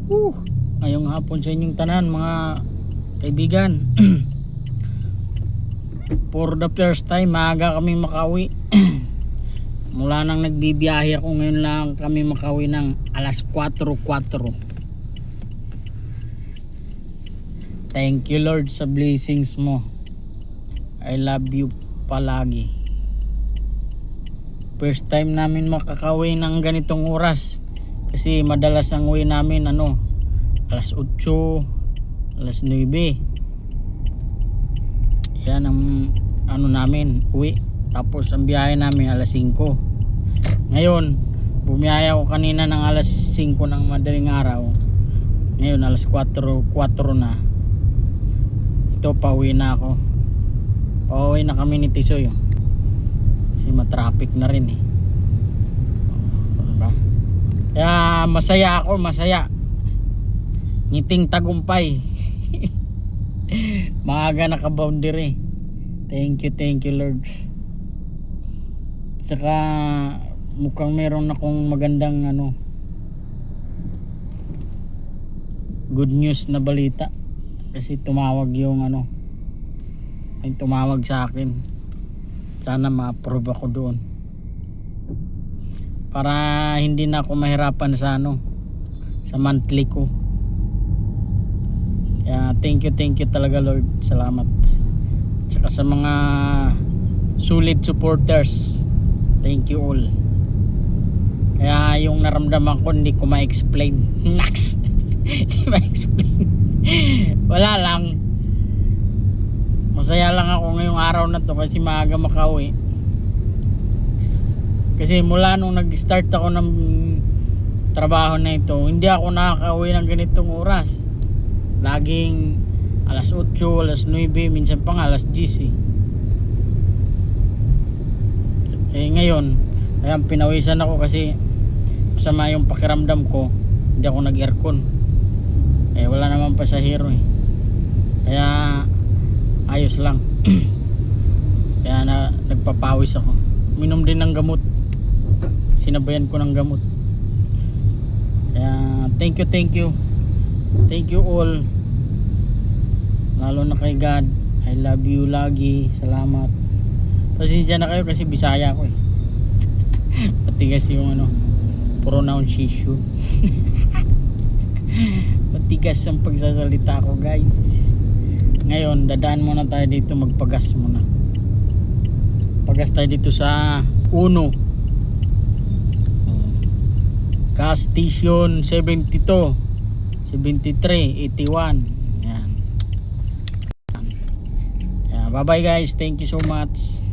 Ngayong hapon sa inyong tanan mga kaibigan. For the first time maaga kami makauwi. Mula nang nagbibiyahe ako, ngayon lang kami makauwi ng alas 4:04. Thank you Lord sa blessings mo. I love you palagi. First time namin makakauwi ng ganitong oras, kasi madalas ang uwi namin alas 8, alas 9. Yan ang namin uwi. Tapos ang biyahe namin alas 5. Ngayon bumiyaya ako kanina ng alas 5 ng madaling araw. Ngayon alas 4 na. Ito, pauwi na ako. Pauwi na kami ni Tisoy kasi matraffic na rin diba? Kaya masaya ako, masaya. Ngiting tagumpay. Maaga naka-boundary. Thank you Lord. Tsaka mukhang meron akong magandang good news na balita, kasi tumawag yung ay tumawag sa akin. Sana ma-approve ako doon para hindi na ako mahirapan sa sa monthly ko. Kaya thank you talaga Lord. Salamat. Tsaka sa mga solid supporters, thank you all. Kaya yung naramdaman ko hindi ko ma-explain. Nax. Hindi ma-explain. Wala lang. Masaya lang ako ngayong araw na to kasi maaga makauwi. Kasi mula nung nag-start ako ng trabaho na ito, hindi ako nakakauwi ng ganitong oras. Laging alas 8, alas 9, minsan pa nga alas 10 ngayon, ayan, pinawisan ako kasi masama yung pakiramdam ko. Hindi ako nag-aircon. Wala naman pasahero kaya ayos lang. Kaya nagpapawis ako. Minom din ng gamot. Sinabayan ko ng gamot. Kaya thank you all, lalo na kay God. I love you lagi. Salamat. Pasensya na kayo kasi Bisaya ko matigas yung pronunciation. Matigas ang pagsasalita ko guys. Ngayon dadaan muna tayo dito, magpagas muna. Pagas tayo dito sa Uno gas station 72, 73, 81. Yan. Bye bye guys, thank you so much.